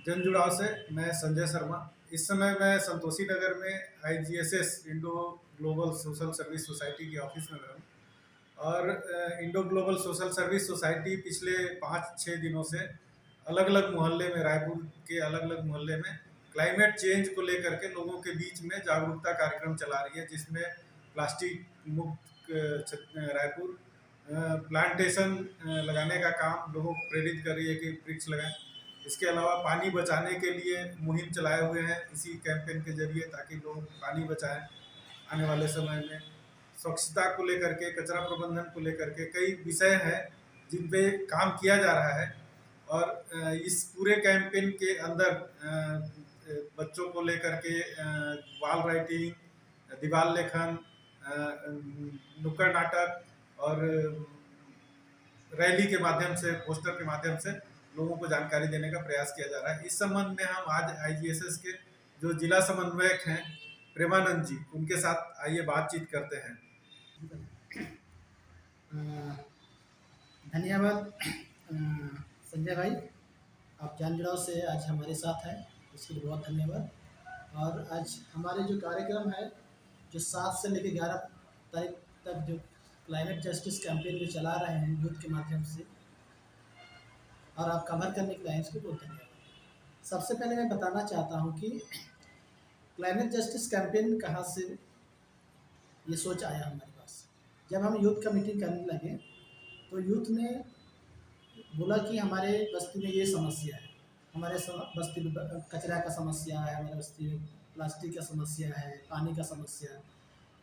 जन जुड़ाव से मैं संजय शर्मा। इस समय मैं संतोषी नगर में IGSS Indo global social service society के ऑफिस में हूँ। और Indo global social service society पिछले 5-6 दिनों से अलग अलग मोहल्ले में, रायपुर के अलग अलग मोहल्ले में क्लाइमेट चेंज को लेकर के लोगों के बीच में जागरूकता कार्यक्रम चला रही है, जिसमें प्लास्टिक मुक्त रायपुर प्लांटेशन लगाने का काम लोगों को प्रेरित कर रही है कि वृक्ष लगाएं। इसके अलावा पानी बचाने के लिए मुहिम चलाए हुए हैं इसी कैंपेन के जरिए, ताकि लोग पानी बचाएं। आने वाले समय में स्वच्छता को लेकर के, कचरा प्रबंधन को लेकर के कई विषय हैं जिन पे काम किया जा रहा है। और इस पूरे कैंपेन के अंदर बच्चों को लेकर के वॉल राइटिंग, दीवार लेखन, नुक्कड़ नाटक और रैली के माध्यम से, पोस्टर के माध्यम से लोगों को जानकारी देने का प्रयास किया जा रहा है। इस संबंध में हम आज आईजीएसएस के जो जिला समन्वयक हैं प्रेमानंद जी, उनके साथ आइए बातचीत करते हैं। धन्यवाद संजय भाई, आप जन जुड़ाव से आज हमारे साथ हैं, इसके लिए बहुत धन्यवाद। और आज हमारे जो कार्यक्रम है, जो 7 से लेकर 11 तारीख तक जो क्लाइमेट जस्टिस कैंपेन जो चला रहे हैं यूथ के माध्यम से, और आप कवर करने के लिए इसको बहुत धन्यवाद। सबसे पहले मैं बताना चाहता हूं कि क्लाइमेट जस्टिस कैंपेन कहाँ से ये सोच आया हमारे पास। जब हम यूथ का मीटिंग करने लगे तो यूथ ने बोला कि हमारे बस्ती में ये समस्या है, हमारे बस्ती में कचरा का समस्या है, हमारे बस्ती में प्लास्टिक का समस्या है, पानी का समस्या है।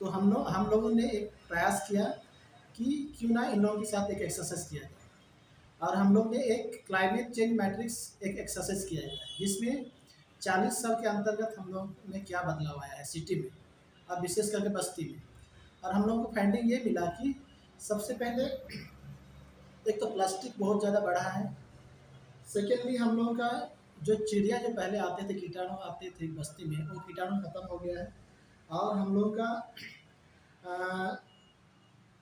तो हम लोगों ने एक प्रयास किया कि क्यों ना इन लोगों के साथ एक एक्सरसाइज किया जाए, और हम लोग ने एक क्लाइमेट चेंज मैट्रिक्स एक एक्सरसाइज किया गया, जिसमें 40 साल के अंतर्गत हम लोग ने क्या बदलाव आया है सिटी में और विशेष करके बस्ती में। और हम लोग को फाइंडिंग ये मिला कि सबसे पहले एक तो प्लास्टिक बहुत ज़्यादा बढ़ा है। सेकेंडली हम लोगों का जो चिड़िया जो पहले आते थे, कीटाणु आते थे बस्ती में, वो कीटाणु खत्म हो गया है। और हम लोगों का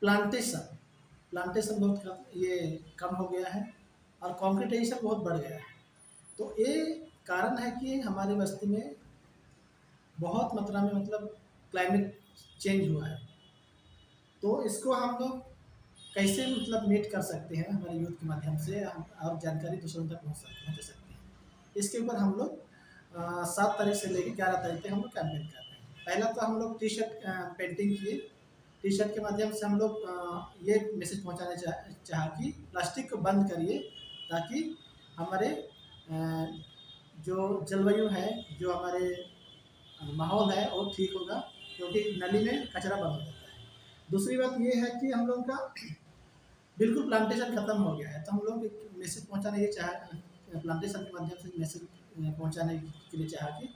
प्लांटेशन बहुत ये कम हो गया है, और कॉन्क्रीटाइजेशन बहुत बढ़ गया है। तो ये कारण है कि हमारी बस्ती में बहुत मात्रा में मतलब क्लाइमेट चेंज हुआ है। तो इसको हम लोग कैसे मतलब मीट कर सकते हैं हमारे यूथ के माध्यम से, हम और जानकारी दूसरों तक पहुँचा सकते हैं। इसके ऊपर हम लोग 7 तारीख से लेकर 11 तारीख तक हम लोग कैंपेन कर रहे हैं। पहला तो हम लोग टी शर्ट पेंटिंग किए। टी शर्ट के माध्यम से हम लोग ये मैसेज पहुंचाना चाहा कि प्लास्टिक को बंद करिए, ताकि हमारे जो जलवायु है, जो हमारे माहौल है वो ठीक होगा, क्योंकि नली में कचरा बंद हो जाता है। दूसरी बात ये है कि हम लोग का बिल्कुल प्लांटेशन ख़त्म हो गया है, तो हम लोग एक मैसेज पहुंचाना ये चाह प्लांटेशन के माध्यम से मैसेज पहुंचाने के लिए चाहा कि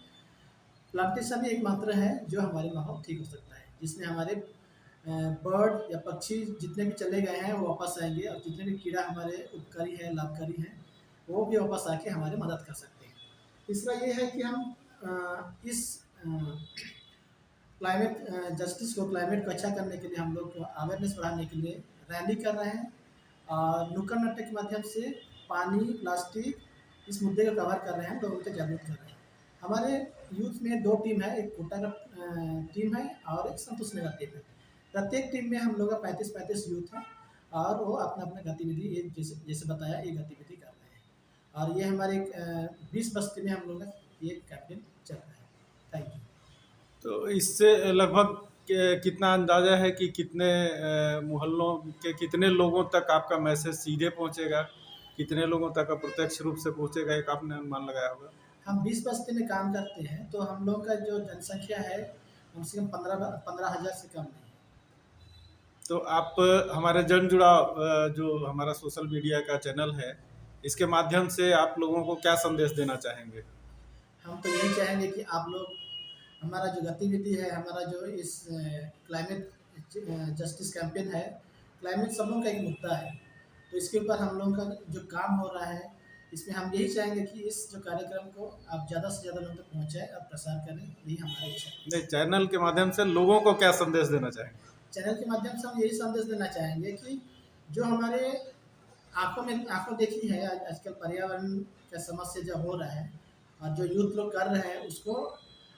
प्लांटेशन एक मात्र है जो हमारे माहौल ठीक हो सकता है, जिसमें हमारे बर्ड या पक्षी जितने भी चले गए हैं वो वापस आएंगे, और जितने भी कीड़ा हमारे उपकारी हैं, लाभकारी हैं, वो भी वापस आके हमारे मदद कर सकते हैं। तीसरा ये है कि हम इस क्लाइमेट जस्टिस को, क्लाइमेट को अच्छा करने के लिए हम लोग अवेयरनेस बढ़ाने के लिए रैली कर रहे हैं, और नुक्कड़ नाटक के माध्यम से पानी, प्लास्टिक, इस मुद्दे को कवर कर रहे हैं, लोगों को जागरूक कर रहे हैं। हमारे यूथ में 2 टीम है, एक कोटा का टीम है और एक संतोष नगर टीम है। प्रत्येक टीम में हम लोग का 35-35 यूथ है, और वो अपना अपना गतिविधि ये जैसे बताया ये गतिविधि कर रहे हैं। और ये हमारे 20 बस्ती में हम लोग का ये कैंपेन चल रहा है। Thank you. तो इससे लगभग कितना अंदाजा है कि कितने मोहल्लों के कितने लोगों तक आपका मैसेज सीधे पहुंचेगा, कितने लोगों तक अप्रत्यक्ष रूप से पहुंचेगा, एक आपने अनुमान लगाया होगा? हम 20 बस्ती में काम करते हैं, तो हम लोग का जो जनसंख्या है कम से कम 15,000 से कम नहीं है। तो आप हमारे जन जुड़ाव जो हमारा सोशल मीडिया का चैनल है, इसके माध्यम से आप लोगों को क्या संदेश देना चाहेंगे? हम तो यही चाहेंगे कि आप लोग हमारा जो गतिविधि है, हमारा जो इस क्लाइमेट जस्टिस कैंपेन है, क्लाइमेट सब लोगों का एक मुद्दा है, तो इसके ऊपर हम लोगों का जो काम हो रहा है, इसमें हम यही चाहेंगे कि इस जो कार्यक्रम को आप ज़्यादा से ज़्यादा लोगों तक पहुँचाएँ और प्रसार करें, यही हमारा इच्छा है। नहीं, चैनल के माध्यम से लोगों को क्या संदेश देना चाहेंगे? चैनल के माध्यम से हम यही संदेश देना चाहेंगे कि जो हमारे आंखों देखी है आजकल पर्यावरण का समस्या जो हो रहा है, और जो यूथ लोग कर रहे हैं उसको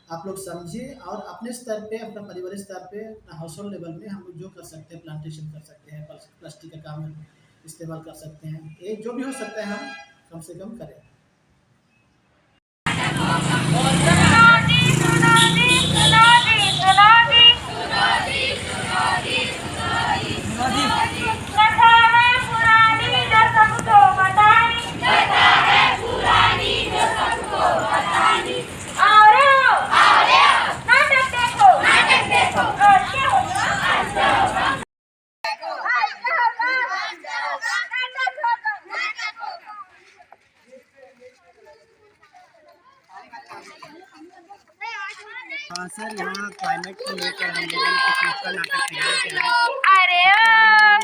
आप लोग समझिए, और अपने स्तर पे, अपना पारिवारिक स्तर पे, अपना हाउस होल्ड लेवल में हम लोग जो कर सकते हैं, प्लांटेशन कर सकते हैं, प्लास्टिक का काम इस्तेमाल कर सकते हैं, ये जो भी हो सकता है हम कम से कम करें। हाँ सर, यहाँ क्लाइमेट को लेकर हम लोगों ने कुछ नुक्कड़ नाटक तैयार किया है। अरे ओ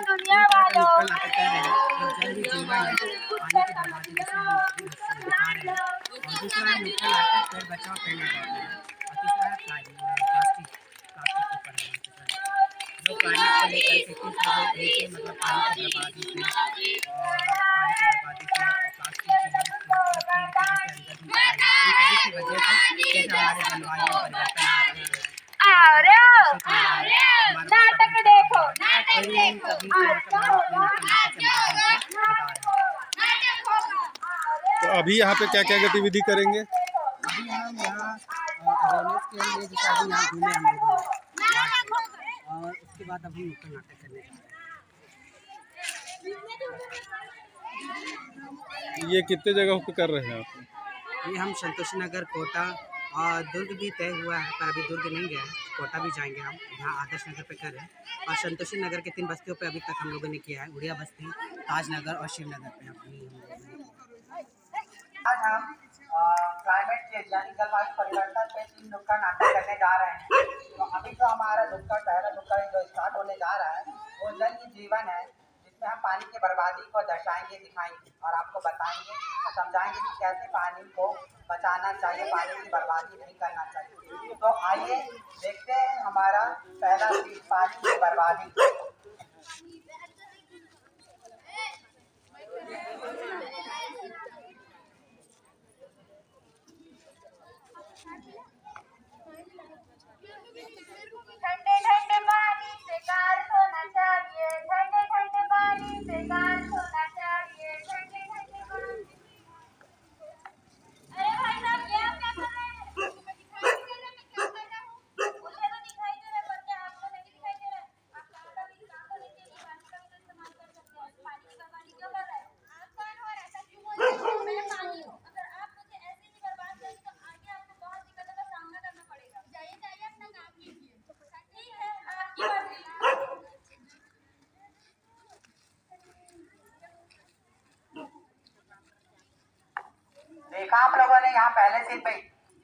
दुनिया वालों, नुक्कड़ नाटक कर रहे हैं, जल ही जीवन है, पानी की बर्बादी जैसे हम दिखा रहे हैं। और दूसरा है नुक्कड़ नाटक पेड़ बचाओ पेड़ लगाओ है। और तीसरा है प्लास्टिक के ऊपर है। जो क्लाइमेट को लेकर के कुछ लोग एक मतलब पानी की बर्बादी से और प्लास्टिक की वजह से कैसे हमारे जलवायु में परिवर्तन आ रहा है। अरे ओ नाटक देखो, तो अभी यहाँ पे क्या क्या गतिविधि करेंगे? अभी हम यहाँ अवेयरनेस के लिए जैसे अभी यहाँ घूमे हम लोग, और उसके बाद अभी नुक्कड़ नाटक करने जा रहे हैं। ये कितने जगह पे कर रहे हैं आप? ये हम संतोषी नगर, कोटा और दुर्ग भी तय हुआ है, पर अभी दुर्ग नहीं गए, कोटा भी जाएंगे हम। यहाँ आदर्श नगर पे कर रहे हैं, और संतोषी नगर के 3 बस्तियों पे अभी तक हम लोगों ने किया है, उड़िया बस्ती, ताज नगर और शिव नगर पे आज हम क्लाइमेट चेंज यानी जलवायु परिवर्तन पे 3 नुक्कड़ नाटक करने जा रहे हैं। तो अभी जो हमारा पहला नुक्कड़ जो स्टार्ट होने जा रहा है वो जल ही जीवन है, जिसमें हम पानी की बर्बादी को दर्शाएंगे, दिखाएंगे और आपको बताएंगे और समझाएंगे कि कैसे पानी को बचाना चाहिए, पानी की बर्बादी नहीं करना चाहिए। तो आइए देखते हैं हमारा पहला चीज, पानी की बर्बादी। ठंडे ठंडे पानी से कार धोना चाहिए, ठंडे ठंडे पानी से कार धोना चाहिए, ठंडे ठंडे पानी। अरे भाई साहब, ये आप क्या कर रहे हैं? दिखाई नहीं दे रहा मैं क्या कर रहा हूँ? मुझे तो दिखाई दे रहा है, पर क्या आपको नहीं दिखाई दे रहा है? आप काम तो लीजिए, पानी का भी तो इस्तेमाल कर सकते हैं। पानी की बर्बादी क्यों कर रहे हैं? आप कौन हो? ऐसा क्यों बोल रहे हो? मैं पानी हूँ। अगर आप मुझे ऐसे ही बर्बाद करेंगे तो आगे आपको बहुत दिक्कतों का सामना करना पड़ेगा। जाइए जाइए, अपना काम कीजिए। ठीक है, आपकी मर्जी। देखा आप लोगों ने यहाँ पहले सीन पे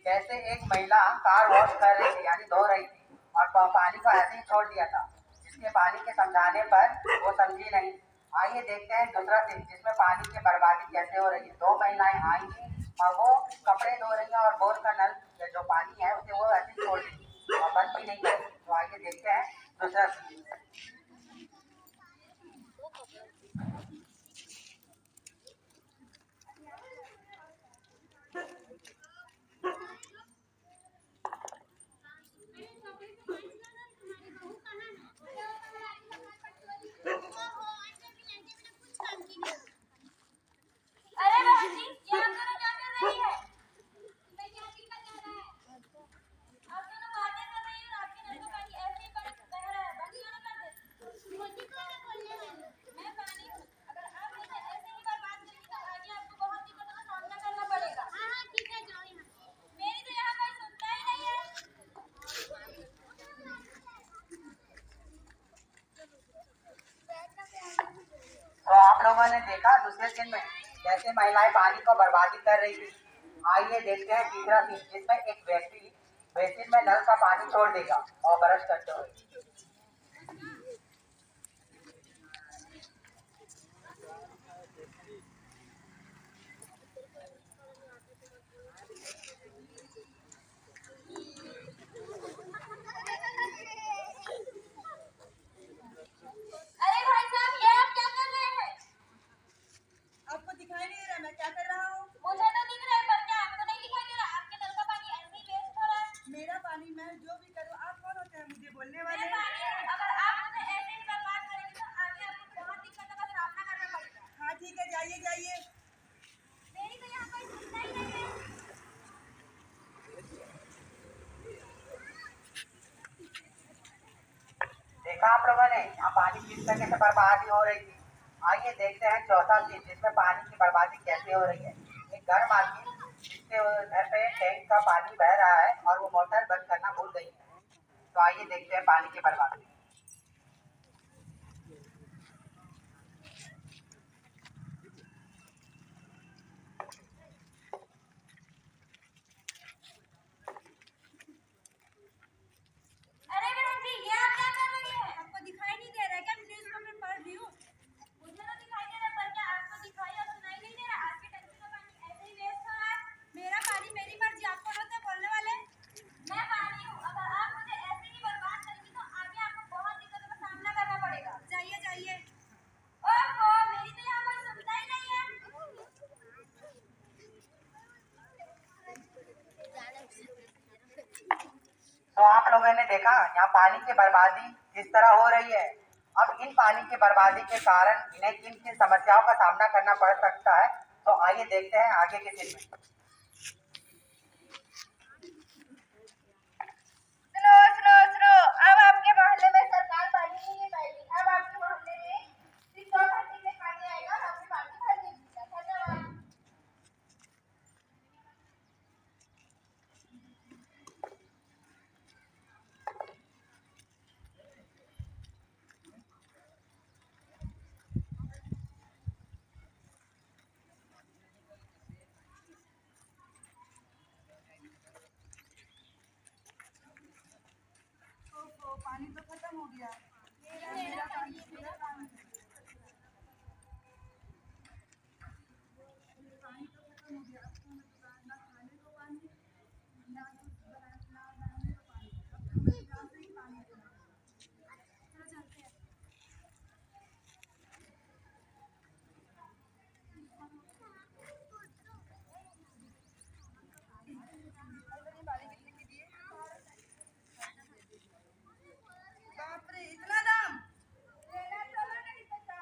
कैसे एक महिला कार वॉश कर रही थी यानी धो रही थी, और पानी को ऐसे ही छोड़ दिया था, जिसके पानी के समझाने पर वो समझी नहीं। आइए देखते हैं दूसरा सीन, जिसमें पानी की बर्बादी कैसे हो रही है। 2 महिलाएं आएंगी और वो कपड़े धो रही हैं और बोर का नल जो पानी है उसे वो ऐसे ही छोड़ देंगी और बंद भी नहीं करेंगी। तो आइए देखते हैं दूसरा सीन। अरे बहन जी, ये आप दोनों क्या कर रही है? मैं क्या दिक्कत आ रहा है? आप दोनों बातें कर रही हो, आपके नल का पानी ऐसे ही बह रहा है, बंद क्यों नहीं कर देते? मुझे कौन बोलने वाला? मैं पानी हूँ। अगर आप मुझे ऐसे ही बर्बाद करेंगे तो आगे आपको बहुत दिक्कतों का सामना करना पड़ेगा। हाँ ठीक है, जाओ यहाँ से। मेरी तो यहाँ कोई सुनता ही नहीं है। तो आप लोगों ने देखा दूसरे सीन में कैसे महिलाएं पानी को बर्बादी कर रही थी। आइए देखते हैं तीसरा सीन, जिसमें एक व्यक्ति बेसिन में नल का पानी छोड़ देगा और ब्रश करते हुए। अरे भाई साहब, ये आप क्या कर रहे हैं? आपको दिखाई नहीं दे रहा मैं क्या कर रहा हूँ? मुझे तो दिख रहा है, पर क्या आपको नहीं दिखाई देखा आप लोगों ने यहाँ पानी किस तरह से बर्बादी हो रही थी। आइए देखते हैं चौथा सीन जिसमें पानी की बर्बादी कैसे हो रही है। एक घर मालकिन जिसके घर पे टैंक का पानी बह रहा है और वो मोटर बंद करना भूल गई है। तो आइए देखते हैं पानी की बर्बादी। अरे बहन जी, ये आप क्या कर रही है? आपको दिखाई नहीं दे रहा है क्या? मैं न्यूज़पेपर पढ़ रही हूँ। मुझे तो दिखाई दे रहा है, पर क्या आपको दिखाई और सुनाई नहीं दे रहा? आपकी टंकी का पानी ऐसे ही वेस्ट हो रहा है। मेरा पानी मेरी मर्जी, आपको होता है बोलने वाले? मैं पानी हूँ, अगर आप मुझे ऐसे ही बर्बाद करेंगी तो आगे आपको बहुत दिक्कतों का सामना करना पड़ेगा। जाइए जाइए। ओहो, मेरी तो यहाँ कोई सुनता ही नहीं है। तो आप लोगों ने देखा यहाँ पानी की बर्बादी किस तरह हो रही है। अब इन पानी की बर्बादी के कारण इन्हें किन किन समस्याओं का सामना करना पड़ सकता है। तो आइए देखते हैं आगे के सीन में। सुनो सुनो सुनो, अब आपके मोहल्ले में सरकार पानी नहीं दे पाएगी। अब आपके मोहल्ले में सिर्फ 2 घंटे में पानी आएगा और आपने पानी भर दीजिएगा। धन्यवाद। पानी तो खत्म हो गया। मेरा पानी मेरा पानी पानी तो खत्म हो गया। अब तो ना खाने को पानी, ना बनाने को पानी। अब तो मुझे गाँव से ही पानी लेना है। चलो चलते हैं। पानी कितने की दिए? बाप रे, इतना दाम! लेना चलो नहीं पता।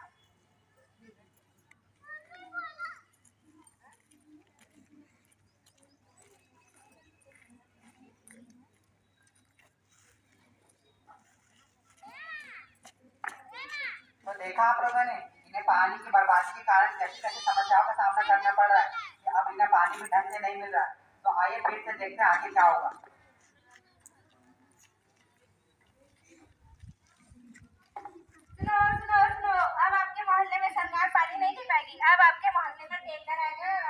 तो देखा आप लोगों ने इन्हें पानी की बर्बादी के कारण कैसी कैसी समस्याओं का सामना करना पड़ रहा है कि अब इन्हें पानी भी ढंग से नहीं मिल रहा है। तो आइए फिर से देखते हैं आगे क्या होगा। सुनो सुनो सुनो, अब आपके मोहल्ले में सरकार पानी नहीं दे पाएगी। अब आपके मोहल्ले में टैंकर आएगा और